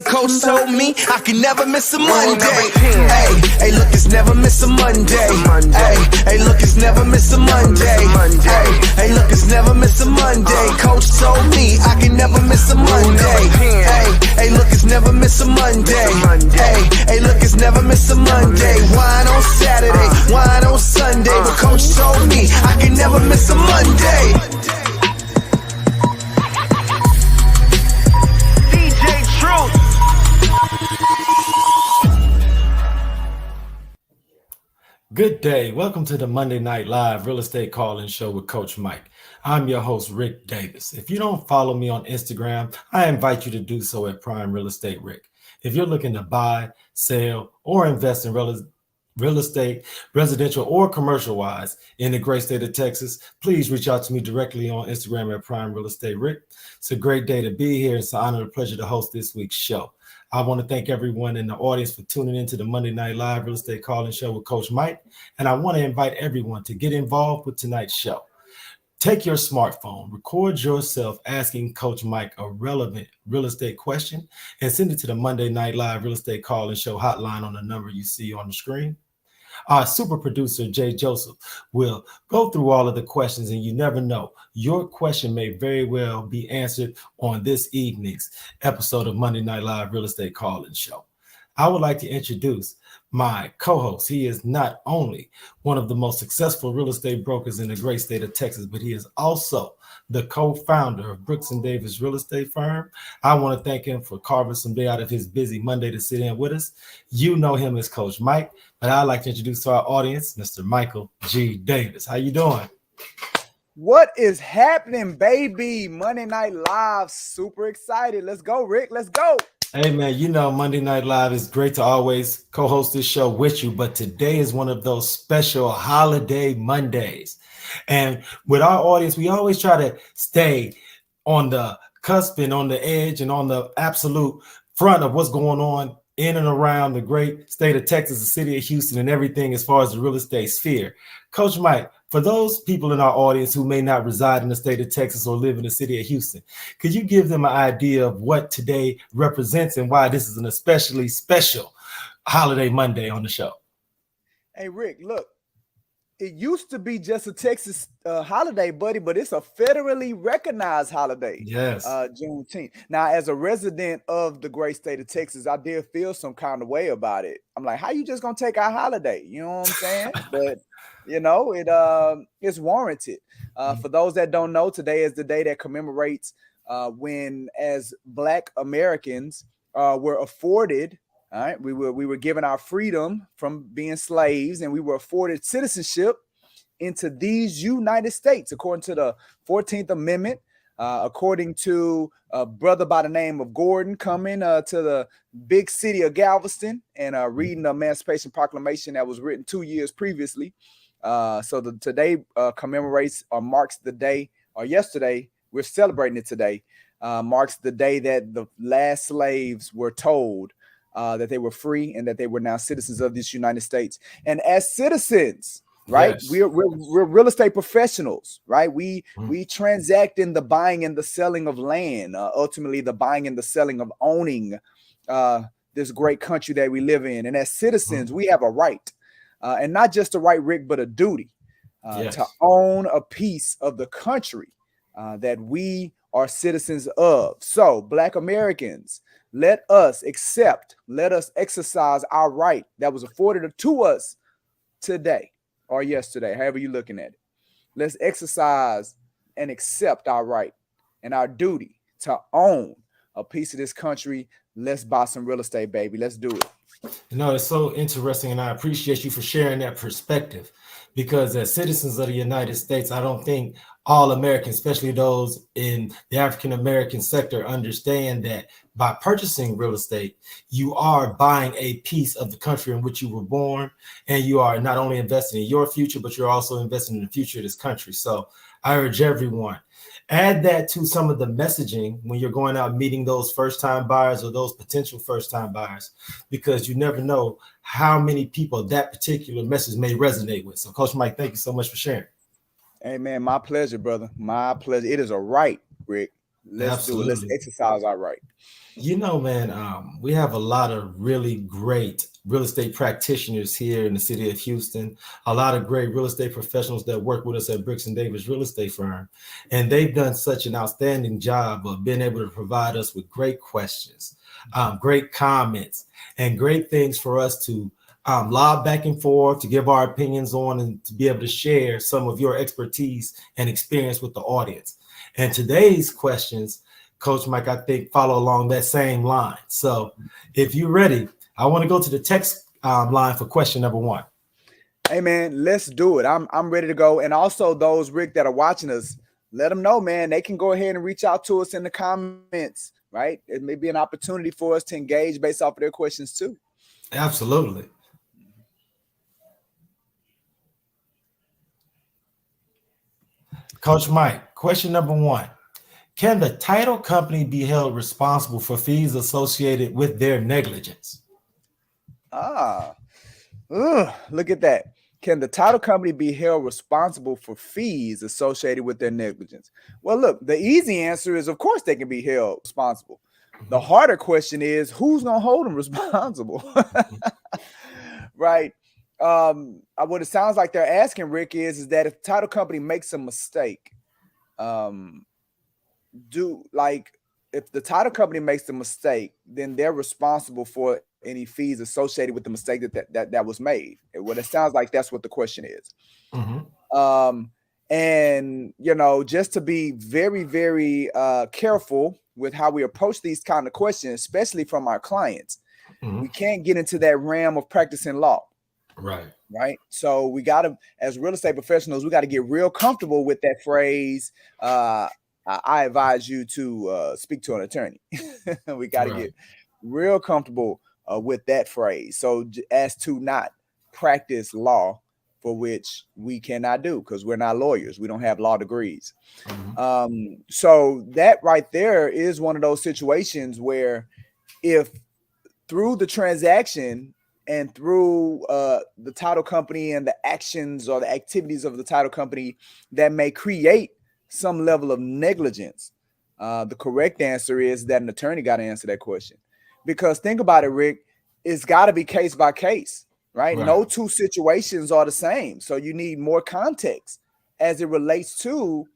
coach told me I can never miss a Monday. Hey, look, it's never miss a Monday. Hey, look, it's never miss a Monday. Hey, look, it's never miss a Monday. Coach told me I can never miss a Monday. Hey, look, it's never miss a Monday. Hey, look, it's never miss a Monday. Wine on Saturday, wine on Sunday, but coach told me I can never miss a Monday. Good day. Welcome to the Monday Night Live Real Estate Call-In Show with Coach Mike. I'm your host, Rick Davis. If you don't follow me on Instagram, I invite you to do so at Prime Real Estate Rick. If you're looking to buy, sell, or invest in real estate, residential or commercial-wise in the great state of Texas, please reach out to me directly on Instagram at Prime Real Estate Rick. It's a great day to be here. It's an honor and a pleasure to host this week's show. I want to thank everyone in the audience for tuning into the Monday Night Live Real Estate Call-In Show with Coach Mike. And I want to invite everyone to get involved with tonight's show. Take your smartphone, record yourself asking Coach Mike a relevant real estate question, and send it to the Monday Night Live Real Estate Call-In Show hotline on the number you see on the screen. Our super producer, Jay Joseph, will go through all of the questions, and you never know, your question may very well be answered on this evening's episode of Monday Night Live Real Estate Call-In Show. I would like to introduce my co-host. He is not only one of the most successful real estate brokers in the great state of Texas, but he is also the co-founder of Brooks & Davis Real Estate Firm. I want to thank him for carving some day out of his busy Monday to sit in with us. You know him as Coach Mike, but I'd like to introduce to our audience, Mr. Michael G. Davis. How you doing? What is happening, baby? Monday Night Live, super excited. Let's go, Rick. Let's go. Hey, man, you know, Monday Night Live is great to always co-host this show with you, but today is one of those special holiday Mondays. And with our audience, we always try to stay on the cusp and on the edge and on the absolute front of what's going on in and around the great state of Texas, the city of Houston, and everything as far as the real estate sphere. Coach Mike, for those people in our audience who may not reside in the state of Texas or live in the city of Houston, could you give them an idea of what today represents and why this is an especially special holiday Monday on the show? Hey, Rick, look, it used to be just a Texas holiday, buddy, but it's a federally recognized holiday. Yes. Juneteenth. Now, as a resident of the great state of Texas, I did feel some kind of way about it. I'm like, how you just gonna take our holiday? You know what I'm saying? But you know, it's warranted. For those that don't know, today is the day that commemorates when, as Black Americans, were afforded. All right, we were given our freedom from being slaves, and we were afforded citizenship into these United States, according to the 14th Amendment. According to a brother by the name of Gordon coming to the big city of Galveston and reading the Emancipation Proclamation that was written 2 years previously. So today commemorates or marks the day, or yesterday, we're celebrating it today, marks the day that the last slaves were told that they were free and that they were now citizens of this United States. And as citizens, right, yes, we're real estate professionals, right? We transact in the buying and the selling of land, ultimately the buying and the selling of owning this great country that we live in. And as citizens, we have a right. And not just a right, Rick, but a duty to own a piece of the country that we are citizens of. So, Black Americans, let us exercise our right that was afforded to us today or yesterday, however you're looking at it. Let's exercise and accept our right and our duty to own a piece of this country. Let's buy some real estate, baby. Let's do it. You know, it's so interesting, and I appreciate you for sharing that perspective, because as citizens of the United States, I don't think all Americans, especially those in the African-American sector, understand that by purchasing real estate, you are buying a piece of the country in which you were born, and you are not only investing in your future, but you're also investing in the future of this country. So I urge everyone, add that to some of the messaging when you're going out meeting those first-time buyers or those potential first-time buyers, because you never know how many people that particular message may resonate with. So, Coach Mike, thank you so much for sharing. Hey, man, my pleasure, brother. My pleasure. It is a right, Rick. Let's do it. Let's Absolutely. exercise our right. You know, man, we have a lot of really great real estate practitioners here in the city of Houston, a lot of great real estate professionals that work with us at Bricks and Davis Real Estate Firm. And they've done such an outstanding job of being able to provide us with great questions, great comments, and great things for us to lob back and forth, to give our opinions on, and to be able to share some of your expertise and experience with the audience. And today's questions, Coach Mike, I think follow along that same line. So if you're ready, I want to go to the text line for question number 1. Hey man, let's do it. I'm ready to go. And also those, Rick, that are watching us, let them know, man, they can go ahead and reach out to us in the comments, right? It may be an opportunity for us to engage based off of their questions too. Absolutely. Coach Mike, question number 1. Can the title company be held responsible for fees associated with their negligence? Look at that. Can the title company be held responsible for fees associated with their negligence? Well, look, the easy answer is, of course, they can be held responsible. The harder question is, who's going to hold them responsible? Right? What it sounds like they're asking, Rick, is that if the title company makes a mistake, if the title company makes the mistake, then they're responsible for any fees associated with the mistake that was made. What it sounds like, that's what the question is. And just to be very, very careful with how we approach these kind of questions, especially from our clients, we can't get into that realm of practicing law. Right. So we got to, as real estate professionals, we got to get real comfortable with that phrase. I advise you to speak to an attorney. We got to get real comfortable with that phrase. So as to not practice law, for which we cannot do because we're not lawyers. We don't have law degrees. So that right there is one of those situations where if through the transaction and through the title company and the actions or the activities of the title company that may create some level of negligence, the correct answer is that an attorney got to answer that question. Because think about it, Rick, it's got to be case by case, right? No two situations are the same. So you need more context as it relates to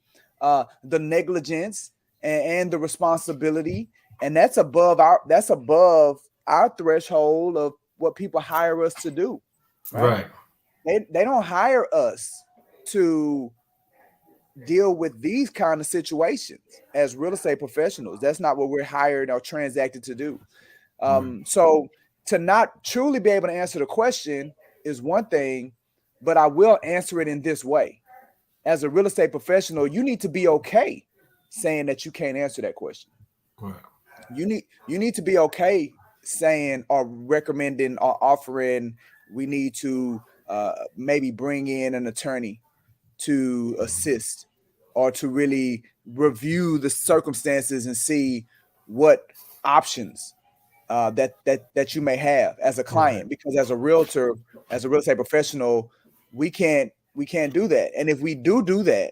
the negligence and the responsibility. And that's above our threshold of what people hire us to do. Right. They don't hire us to deal with these kind of situations as real estate professionals. That's not what we're hired or transacted to do. So to not truly be able to answer the question is one thing, but I will answer it in this way. As a real estate professional, you need to be okay saying that you can't answer that question. You need to be okay saying or recommending or offering, we need to maybe bring in an attorney to assist or to really review the circumstances and see what options that you may have as a client. Because as a realtor, as a real estate professional, we can't do that. And if we do that,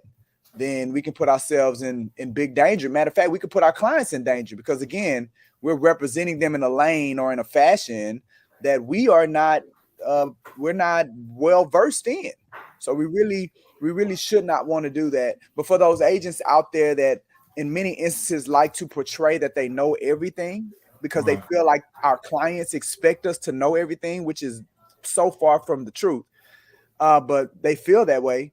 then we can put ourselves in big danger. Matter of fact, we could put our clients in danger because, again, we're representing them in a lane or in a fashion that we're not well versed in. So we really should not want to do that. But for those agents out there that in many instances like to portray that they know everything because they feel like our clients expect us to know everything, which is so far from the truth. But they feel that way.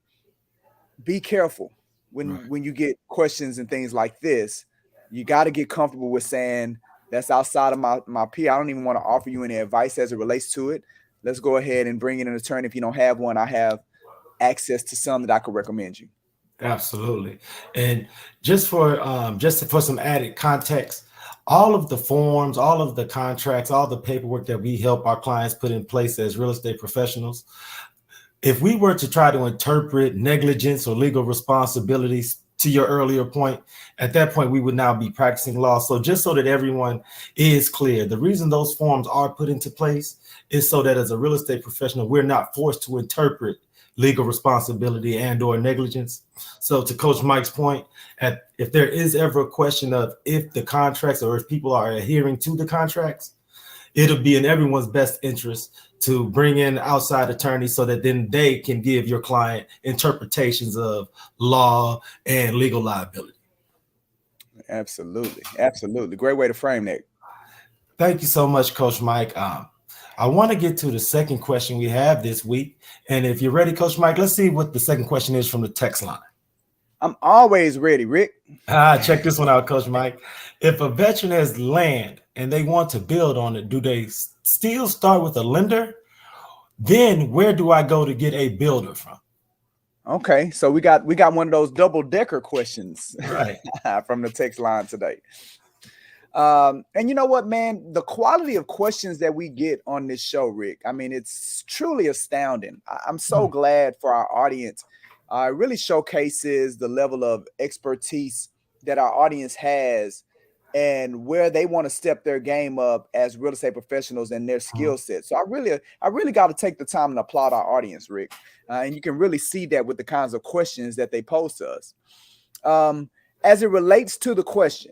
Be careful when you get questions and things like this. You got to get comfortable with saying that's outside of my peer. I don't even want to offer you any advice as it relates to it. Let's go ahead and bring in an attorney. If you don't have one, I have access to some that I could recommend you. Absolutely. And just for some added context, all of the forms, all of the contracts, all the paperwork that we help our clients put in place as real estate professionals, if we were to try to interpret negligence or legal responsibilities to your earlier point, at that point, we would now be practicing law. So just so that everyone is clear, the reason those forms are put into place is so that as a real estate professional, we're not forced to interpret legal responsibility and or negligence. So to Coach Mike's point, if there is ever a question of if the contracts or if people are adhering to the contracts, it'll be in everyone's best interest to bring in outside attorneys so that then they can give your client interpretations of law and legal liability. Absolutely. Absolutely. Great way to frame that. Thank you so much, Coach Mike. I want to get to the second question we have this week. And if you're ready, Coach Mike, let's see what the second question is from the text line. I'm always ready, Rick. Check this one out, Coach Mike. If a veteran has land and they want to build on it, do they still start with a lender? Then where do I go to get a builder from? Okay, so we got one of those double-decker questions right from the text line today. And you know what, man, the quality of questions that we get on this show, Rick, I mean, it's truly astounding. I'm so glad for our audience. It really showcases the level of expertise that our audience has and where they want to step their game up as real estate professionals and their skill set. So I really got to take the time and applaud our audience, Rick. And you can really see that with the kinds of questions that they pose to us. As it relates to the question,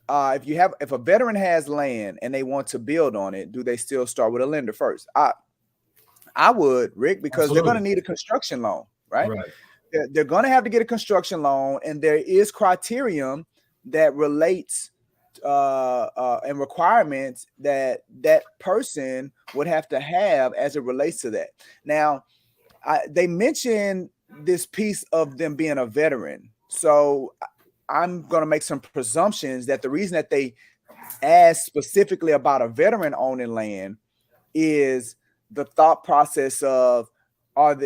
if a veteran has land and they want to build on it, do they still start with a lender first? I would, Rick, because Absolutely. they're going to need a construction loan, right? They're going to have to get a construction loan, and there is criterion that relates and requirements that person would have to have as it relates to that. Now, they mentioned this piece of them being a veteran. So I'm going to make some presumptions that the reason that they asked specifically about a veteran owning land is the thought process of,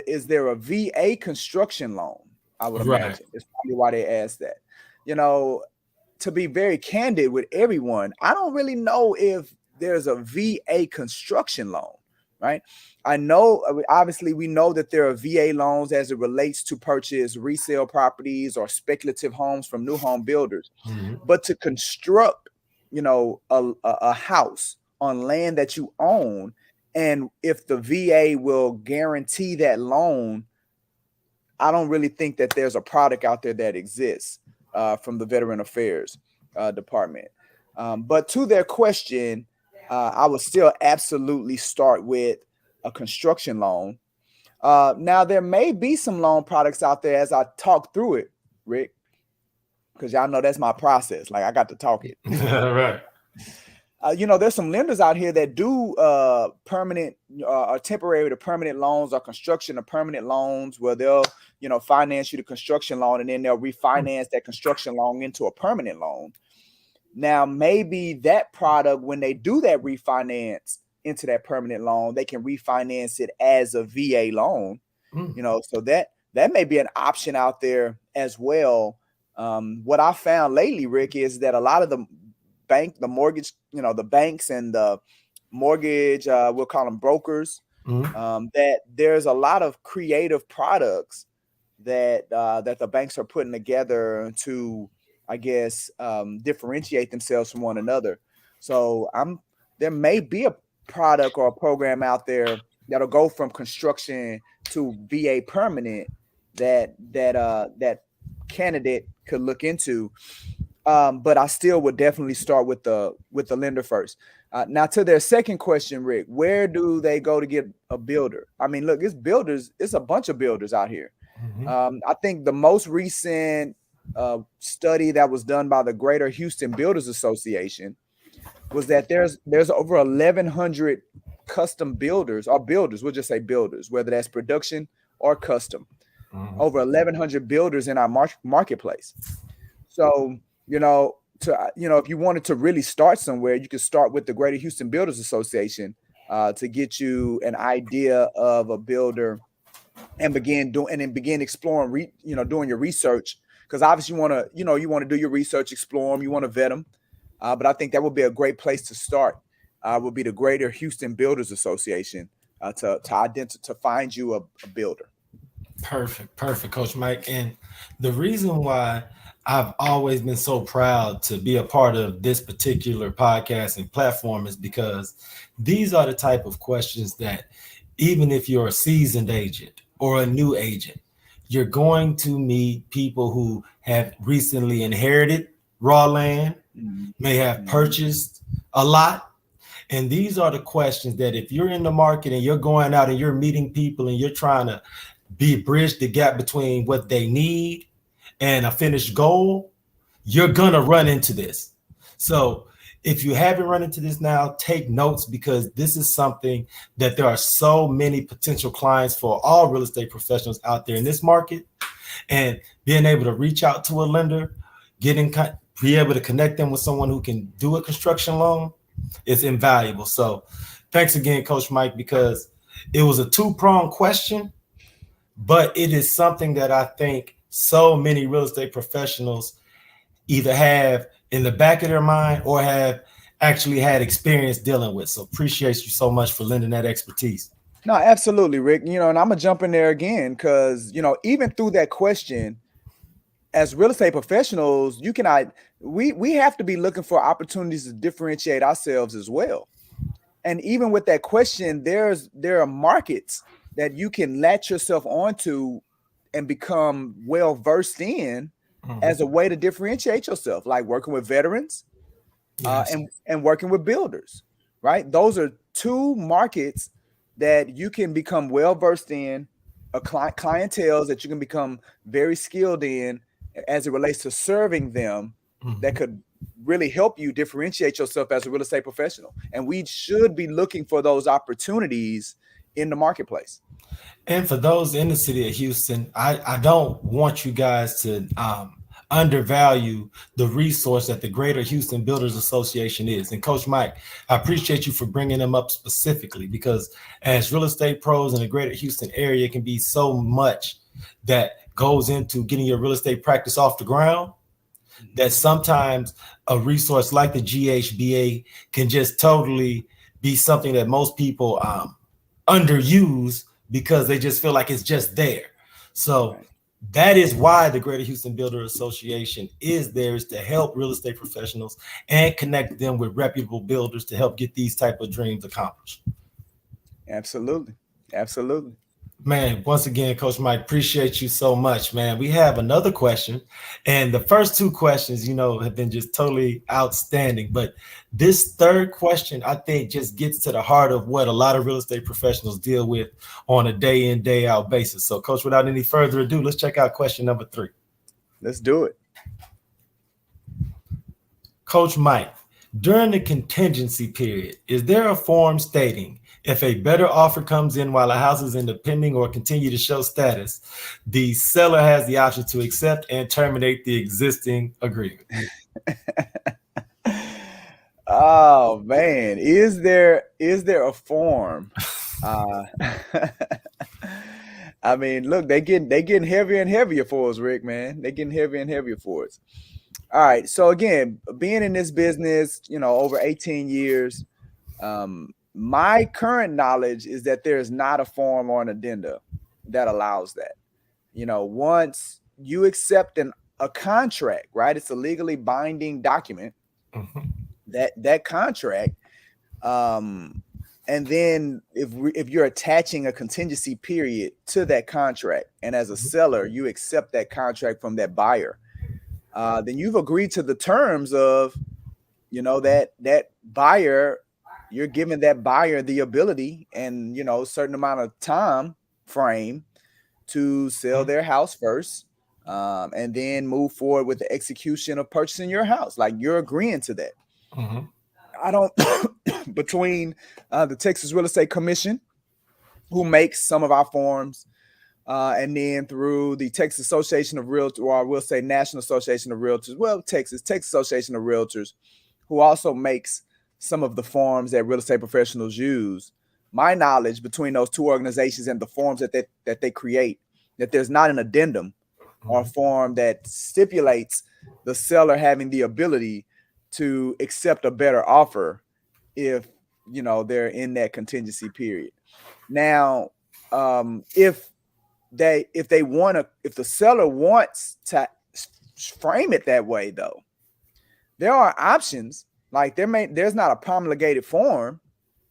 is there a VA construction loan? I would imagine. It's probably why they asked that. You know, to be very candid with everyone, I don't really know if there's a VA construction loan, right? I know, obviously, we know that there are VA loans as it relates to purchase resale properties or speculative homes from new home builders. But to construct, you know, a house on land that you own, and if the VA will guarantee that loan, I don't really think that there's a product out there that exists from the Veteran Affairs Department. But to their question, I would still absolutely start with a construction loan. Now, there may be some loan products out there as I talk through it, Rick, because y'all know that's my process. Like, I got to talk it. Right. You know, there's some lenders out here that do permanent or temporary to permanent loans or construction to permanent loans where they'll, you know, finance you the construction loan and then they'll refinance that construction loan into a permanent loan. Now, maybe that product, when they do that refinance into that permanent loan, they can refinance it as a VA loan, you know, so that may be an option out there as well. What I found lately, Rick, is that a lot of the mortgage, you know, the banks and the mortgage, we'll call them brokers, that there's a lot of creative products that the banks are putting together to, I guess, differentiate themselves from one another. So there may be a product or a program out there that'll go from construction to VA permanent that candidate could look into. But I still would definitely start with the lender first. Now, to their second question, Rick, where do they go to get a builder? I mean, look, it's a bunch of builders out here. I think the most recent study that was done by the Greater Houston Builders Association was that there's over 1,100 custom builders, or builders, we'll just say builders, whether that's production or custom, over 1,100 builders in our marketplace. So, you know, if you wanted to really start somewhere, you could start with the Greater Houston Builders Association to get you an idea of a builder and begin exploring, doing your research. Because obviously you want to do your research, explore them, you want to vet them. But I think that would be a great place to start. Would be the Greater Houston Builders Association to find you a builder. Perfect, Coach Mike. And the reason why I've always been so proud to be a part of this particular podcasting platform is because these are the type of questions that even if you're a seasoned agent or a new agent, you're going to meet people who have recently inherited raw land, may have purchased a lot. And these are the questions that if you're in the market and you're going out and you're meeting people and you're trying to bridge the gap between what they need and a finished goal, you're gonna run into this. So if you haven't run into this now, take notes, because this is something that there are so many potential clients for all real estate professionals out there in this market. And being able to reach out to a lender, be able to connect them with someone who can do a construction loan is invaluable. So thanks again, Coach Mike, because it was a two-pronged question, but it is something that I think so many real estate professionals either have in the back of their mind or have actually had experience dealing with. So appreciate you so much for lending that expertise. No, absolutely, Rick. And I'm gonna jump in there again because even through that question, as real estate professionals, we have to be looking for opportunities to differentiate ourselves as well. And even with that question, there are markets that you can latch yourself onto and become well versed in as a way to differentiate yourself, like working with veterans, Yes. and working with builders, right? Those are two markets that you can become well versed in, clientele that you can become very skilled in as it relates to serving them, that could really help you differentiate yourself as a real estate professional. And we should be looking for those opportunities in the marketplace. And for those in the city of Houston, I don't want you guys to undervalue the resource that the Greater Houston Builders Association is. And Coach Mike, I appreciate you for bringing them up specifically, because as real estate pros in the Greater Houston area, it can be so much that goes into getting your real estate practice off the ground that sometimes a resource like the GHBA can just totally be something that most people underuse because they just feel like it's just there. So that is why the Greater Houston Builder Association is there, is to help real estate professionals and connect them with reputable builders to help get these type of dreams accomplished. Absolutely. Absolutely. Man, once again, Coach Mike, appreciate you so much, man. We have another question, and the first two questions, have been just totally outstanding. But this third question, I think, just gets to the heart of what a lot of real estate professionals deal with on a day in, day out basis. So, Coach, without any further ado, let's check out question number 3. Let's do it. Coach Mike, during the contingency period, is there a form stating if a better offer comes in while a house is in the pending or continue to show status, the seller has the option to accept and terminate the existing agreement? Oh man, is there a form? I mean, look, they getting heavier and heavier for us, Rick, man. They're getting heavier and heavier for us. All right. So again, being in this business, over 18 years, my current knowledge is that there is not a form or an addenda that allows that. Once you accept a contract, right? It's a legally binding document. That contract, and then if you're attaching a contingency period to that contract, and as a seller you accept that contract from that buyer, then you've agreed to the terms of, that buyer. You're giving that buyer the ability and, a certain amount of time frame to sell their house first, and then move forward with the execution of purchasing your house. Like, you're agreeing to that. I don't, between the Texas Real Estate Commission, who makes some of our forms, and then through the Texas Association of Realtors, or I will say National Association of Realtors, Texas Association of Realtors, who also makes some of the forms that real estate professionals use. My knowledge between those two organizations and the forms that they create, that there's not an addendum or a form that stipulates the seller having the ability to accept a better offer if they're in that contingency period. Now, if the seller wants to frame it that way, though, there are options. Like, there's not a promulgated form,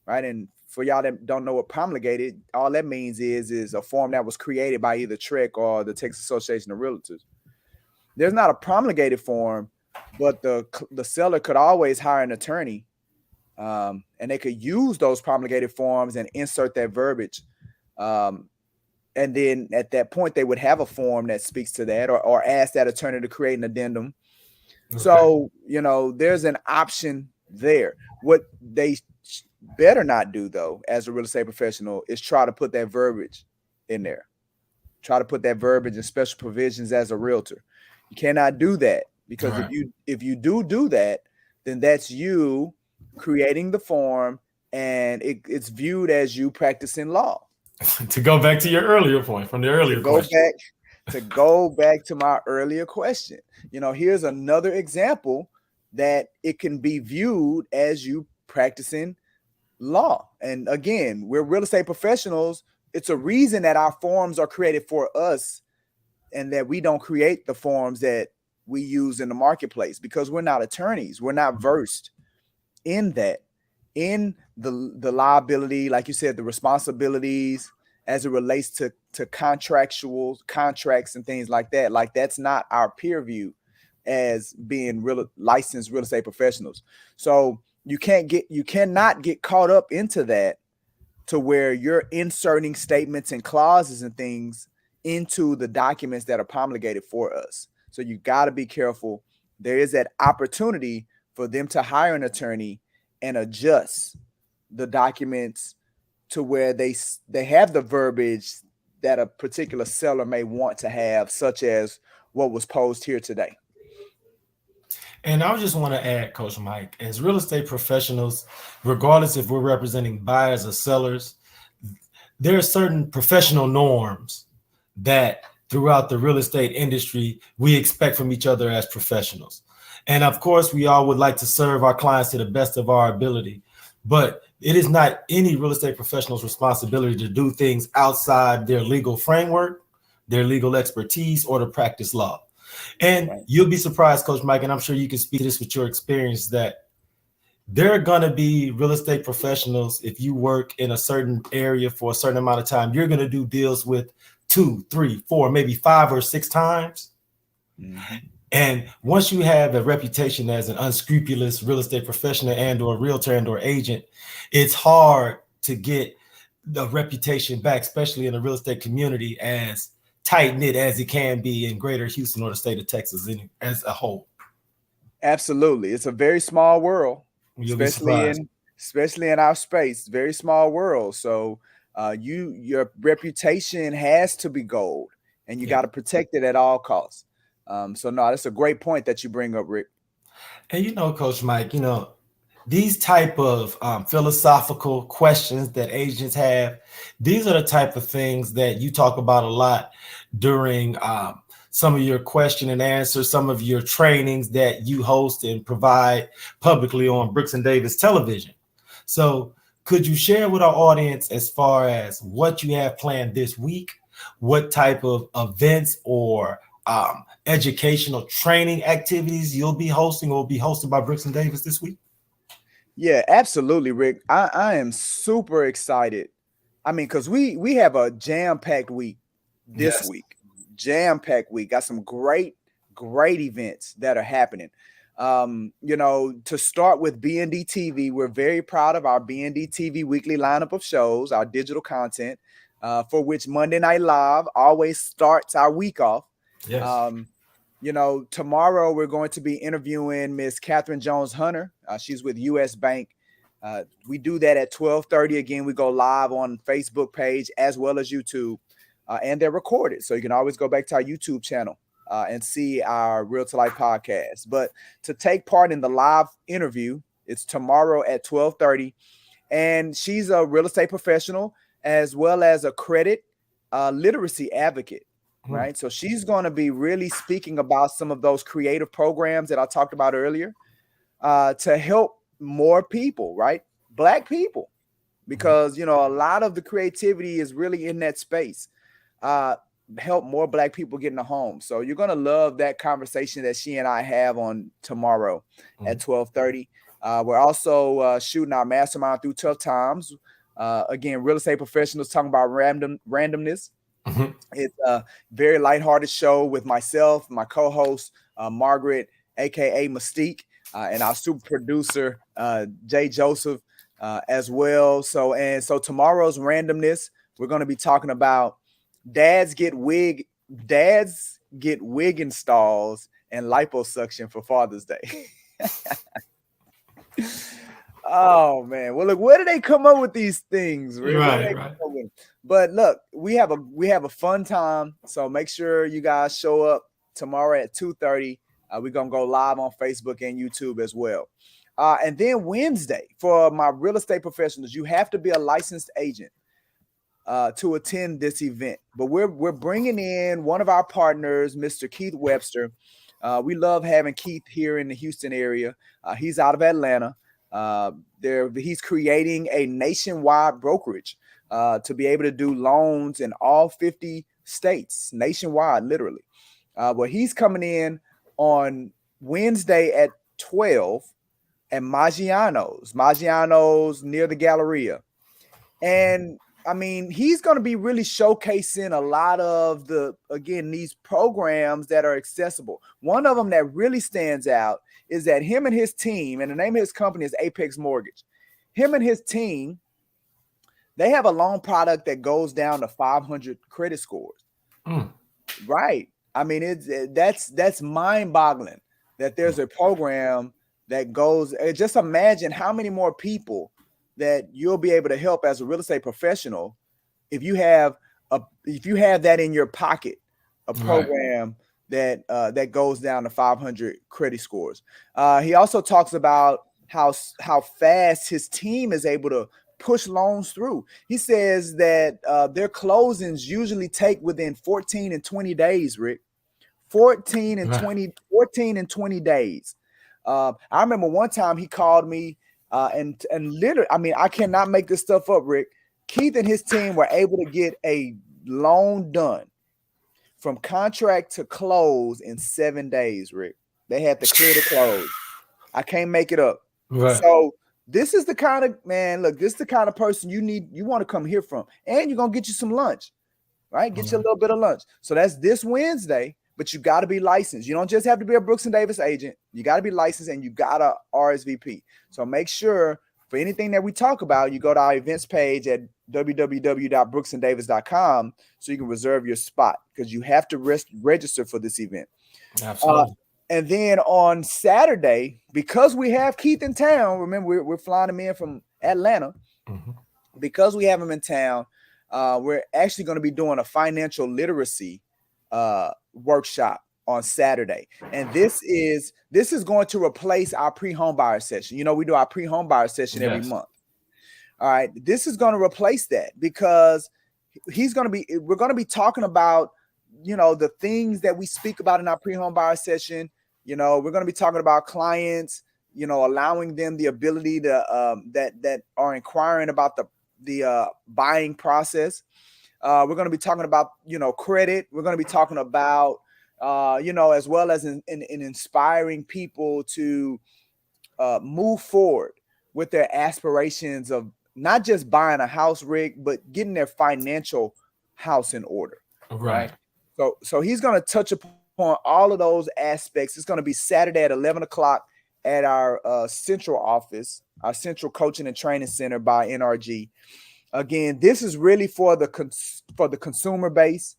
right? And for y'all that don't know what promulgated, all that means is a form that was created by either TREC or the Texas Association of Realtors. There's not a promulgated form, but the seller could always hire an attorney, and they could use those promulgated forms and insert that verbiage. And then at that point, they would have a form that speaks to that, or ask that attorney to create an addendum. Okay. So, there's an option there. What they better not do, though, as a real estate professional, is try to put that verbiage in there. Try to put that verbiage and special provisions as a realtor. You cannot do that, because if you do that, then that's you creating the form, and it's viewed as you practicing law. To go back to your earlier point from the earlier question. To go back to my earlier question. Here's another example that it can be viewed as you practicing law. And again, we're real estate professionals. It's a reason that our forms are created for us, and that we don't create the forms that we use in the marketplace, because we're not attorneys. We're not versed in that, in the liability, like you said, the responsibilities as it relates to contractual contracts and things like that. Like, that's not our peer view as being licensed real estate professionals. So you cannot get caught up into that, to where you're inserting statements and clauses and things into the documents that are promulgated for us. So you got to be careful. There is that opportunity for them to hire an attorney and adjust the documents to where they have the verbiage that a particular seller may want to have, such as what was posed here today. And I just want to add, Coach Mike, as real estate professionals, regardless if we're representing buyers or sellers, there are certain professional norms that throughout the real estate industry we expect from each other as professionals. And of course, we all would like to serve our clients to the best of our ability, but it is not any real estate professional's responsibility to do things outside their legal framework, their legal expertise, or to practice law. And you'll be surprised, Coach Mike, and I'm sure you can speak to this with your experience, that there are going to be real estate professionals, if you work in a certain area for a certain amount of time, you're going to do deals with 2, 3, 4, maybe 5 or 6 times. Mm-hmm. And once you have a reputation as an unscrupulous real estate professional and or realtor and or agent, it's hard to get the reputation back, especially in the real estate community, as tight-knit as it can be in greater Houston or the state of Texas as a whole. Absolutely. It's a very small world, especially in our space, very small world. So your reputation has to be gold, and you got to protect it at all costs. So no, that's a great point that you bring up, Rick. And Coach Mike, these type of philosophical questions that agents have, these are the type of things that you talk about a lot during some of your question and answer, some of your trainings that you host and provide publicly on Brooks and Davis television. So could you share with our audience as far as what you have planned this week, what type of events or educational training activities you'll be hosting or will be hosted by Brooks and Davis this week? Yeah, absolutely, Rick. I am super excited. I mean, because we have a jam-packed week this week. Jam-packed week. Got some great events that are happening. To start with BND TV, we're very proud of our BND TV weekly lineup of shows, our digital content, for which Monday Night Live always starts our week off. Yes. Tomorrow we're going to be interviewing Miss Catherine Jones Hunter. She's with U.S. Bank. We do that at 12:30. Again, we go live on Facebook page as well as YouTube, and they're recorded. So you can always go back to our YouTube channel and see our Real to Life podcast. But to take part in the live interview, it's tomorrow at 12:30. And she's a real estate professional as well as a credit literacy advocate. Right. So she's going to be really speaking about some of those creative programs that I talked about earlier to help more people, right? Black people, because, a lot of the creativity is really in that space. Help more Black people get in a home. So you're going to love that conversation that she and I have on tomorrow at 12:30. We're also shooting our Mastermind Through Tough Times Again, real estate professionals talking about randomness. Mhm. It's a very lighthearted show with myself, my co-host Margaret, aka Mystique, and our super producer Jay Joseph as well. So tomorrow's randomness, we're going to be talking about dads get wig installs and liposuction for Father's Day. Oh man. Well, look, where do they come up with these things? Rick? Where do they Right. come up with? But look, we have a fun time. So make sure you guys show up tomorrow at 2:30. We're gonna go live on Facebook and YouTube as well. And then Wednesday, for my real estate professionals, you have to be a licensed agent to attend this event. But we're bringing in one of our partners, Mr. Keith Webster. We love having Keith here in the Houston area. He's out of Atlanta. He's creating a nationwide brokerage to be able to do loans in all 50 states, nationwide, literally. But he's coming in on Wednesday at 12 at Maggiano's near the Galleria. And I mean, he's going to be really showcasing a lot of these programs that are accessible. One of them that really stands out is that him and his team, and the name of his company is Apex Mortgage. Him and his team, they have a loan product that goes down to 500 credit scores. Right. I mean, that's mind-boggling that there's a program that goes. Just imagine how many more people that you'll be able to help as a real estate professional if you have that in your pocket, a program that goes down to 500 credit scores. He also talks about how fast his team is able to push loans through. He says that their closings usually take within 14 and 20 days, Rick. 14 and 20 days. I remember one time he called me and literally, I mean, I cannot make this stuff up, Rick. Keith and his team were able to get a loan done from contract to close in 7 days, Rick. They had to clear the close. I can't make it up. Right. So this is the kind of this is the kind of person you want to come hear from. And you're gonna get you some lunch, right? Get you a little bit of lunch. So that's this Wednesday. But you got to be licensed. You don't just have to be a Brooks and Davis agent. You got to be licensed and you got to RSVP. So make sure for anything that we talk about, you go to our events page at www.brooksanddavis.com so you can reserve your spot because you have to register for this event. Absolutely. And then on Saturday, because we have Keith in town, remember we're flying him in from Atlanta. Because we have him in town, we're actually going to be doing a financial literacy workshop on Saturday, and this is going to replace our pre-home buyer session. You know, we do our pre-home buyer session every month. All right, this is going to replace that because we're going to be talking about, you know, the things that we speak about in our pre-home buyer session. You know, we're going to be talking about clients, you know, allowing them the ability to that are inquiring about the buying process. We're going to be talking about, you know, credit. We're going to be talking about, you know, as well as in inspiring people to move forward with their aspirations of not just buying a house, Rick, but getting their financial house in order. Right. So he's going to touch upon all of those aspects. It's going to be Saturday at 11 o'clock at our central office, our central coaching and training center by NRG. Again, this is really for the consumer base,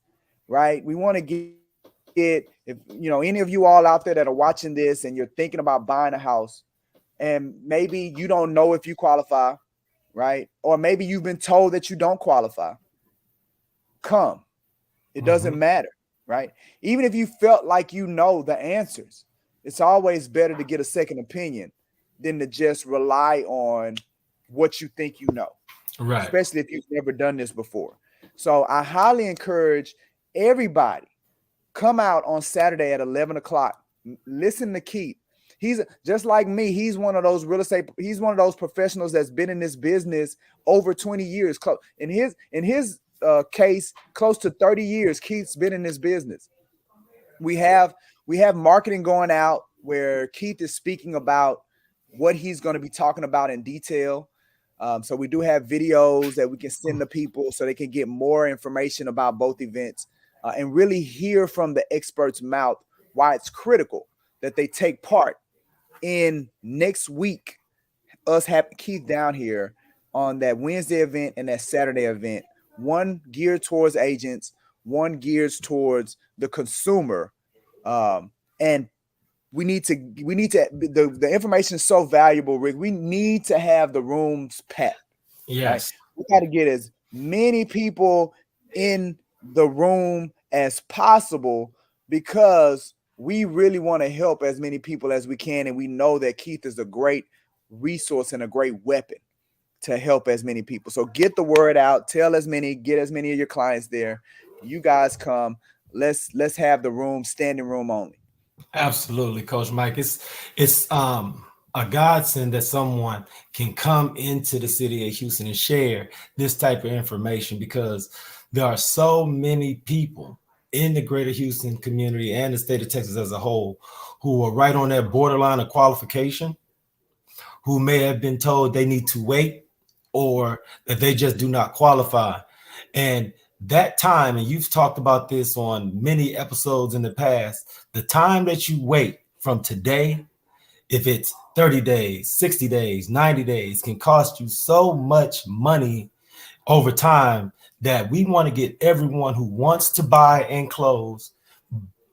right? We want to get, if you know, any of you all out there that are watching this and you're thinking about buying a house and maybe you don't know if you qualify, right? Or maybe you've been told that you don't qualify. Come. It doesn't matter, right? Even if you felt like you know the answers, it's always better to get a second opinion than to just rely on what you think you know. Right. Especially if you've never done this before. So I highly encourage everybody come out on Saturday at 11 o'clock. Listen to Keith. He's just like me. He's one of those he's one of those professionals that's been in this business over 20 years. In his case, close to 30 years, Keith's been in this business. We have marketing going out where Keith is speaking about what he's going to be talking about in detail. So we do have videos that we can send to people so they can get more information about both events and really hear from the expert's mouth why it's critical that they take part in next week. Us have Keith down here on that Wednesday event and that Saturday event, one geared towards agents, one geared towards the consumer. And the information is so valuable, Rick. We need to have the rooms packed. Yes. Right? We got to get as many people in the room as possible because we really want to help as many people as we can. And we know that Keith is a great resource and a great weapon to help as many people. So get the word out, get as many of your clients there. You guys come. Let's have the room, standing room only. Absolutely, Coach Mike. It's a godsend that someone can come into the city of Houston and share this type of information, because there are so many people in the greater Houston community and the state of Texas as a whole who are right on that borderline of qualification, who may have been told they need to wait or that they just do not qualify. And that time, and you've talked about this on many episodes in the past, the time that you wait from today, if it's 30 days, 60 days, 90 days, can cost you so much money over time that we want to get everyone who wants to buy and close,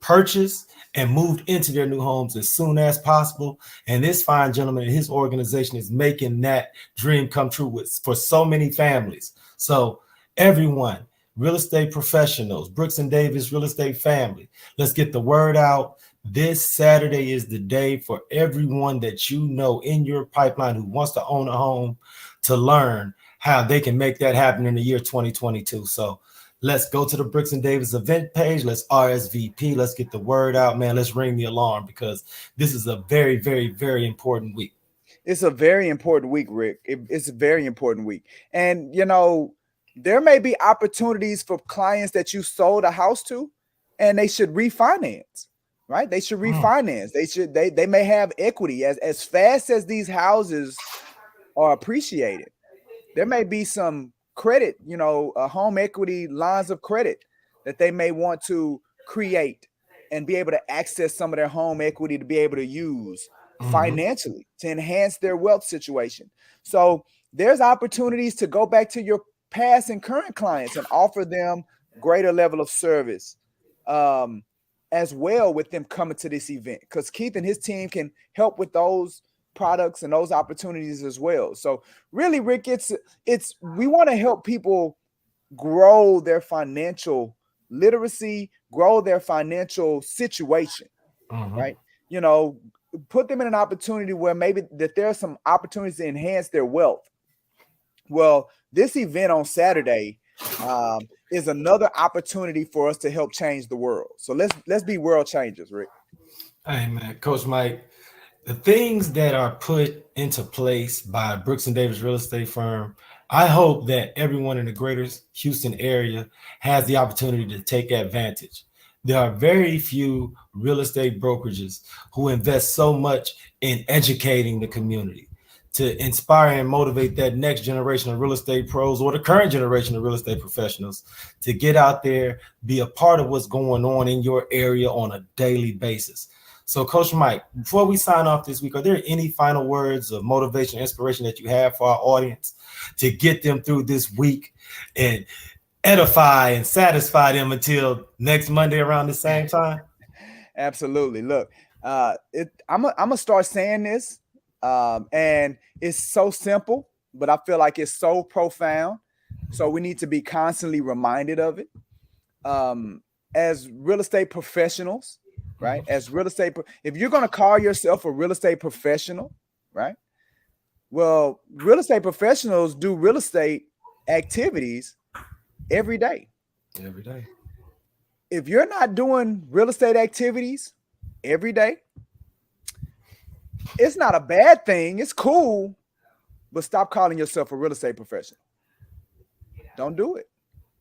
purchase, and moved into their new homes as soon as possible. And this fine gentleman and his organization is making that dream come true for so many families. So everyone, real estate professionals, Brooks and Davis real estate family, let's get the word out. This Saturday is the day for everyone that you know in your pipeline who wants to own a home to learn how they can make that happen in the year 2022. So let's go to the Brooks and Davis event page. Let's RSVP. Let's get the word out, man. Let's ring the alarm, because this is a very, very, very important week. It's a very important week, Rick. It's a very important week. And, you know, there may be opportunities for clients that you sold a house to, and they should refinance, right? They should refinance. They may have equity as fast as these houses are appreciated. There may be some credit, home equity lines of credit that they may want to create and be able to access some of their home equity to be able to use financially to enhance their wealth situation. So there's opportunities to go back to your past and current clients and offer them greater level of service as well with them coming to this event, because Keith and his team can help with those products and those opportunities as well. So really, Rick, we want to help people grow their financial literacy, grow their financial situation, right? Put them in an opportunity where maybe that there are some opportunities to enhance their wealth. Well, this event on Saturday is another opportunity for us to help change the world. So let's be world changers, Rick. Hey, man, Coach Mike, the things that are put into place by Brooks and Davis Real Estate Firm, I hope that everyone in the greater Houston area has the opportunity to take advantage. There are very few real estate brokerages who invest so much in educating the community to inspire and motivate that next generation of real estate pros or the current generation of real estate professionals to get out there, be a part of what's going on in your area on a daily basis. So, Coach Mike, before we sign off this week, are there any final words of motivation, inspiration that you have for our audience to get them through this week and edify and satisfy them until next Monday around the same time? Absolutely. Look, I'm gonna start saying this, and it's so simple, but I feel like it's so profound. So we need to be constantly reminded of it. As real estate professionals, right? As real estate, if you're going to call yourself a real estate professional, right? Well, real estate professionals do real estate activities every day. Every day. If you're not doing real estate activities every day, it's not a bad thing. It's cool, but stop calling yourself a real estate professional. Don't do it,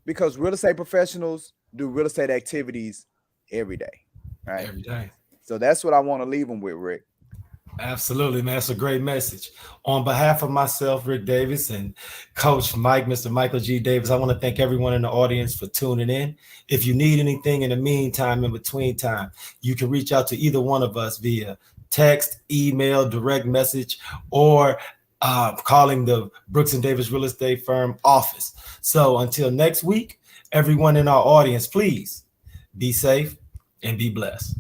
because real estate professionals do real estate activities every day. Right. Every day. So that's what I want to leave them with, Rick. Absolutely, man. That's a great message. On behalf of myself, Rick Davis, and Coach Mike, Mr. Michael G. Davis, I want to thank everyone in the audience for tuning in. If you need anything in the meantime, in between time, you can reach out to either one of us via text, email, direct message, or calling the Brooks and Davis Real Estate Firm office. So until next week, everyone in our audience, please be safe and be blessed.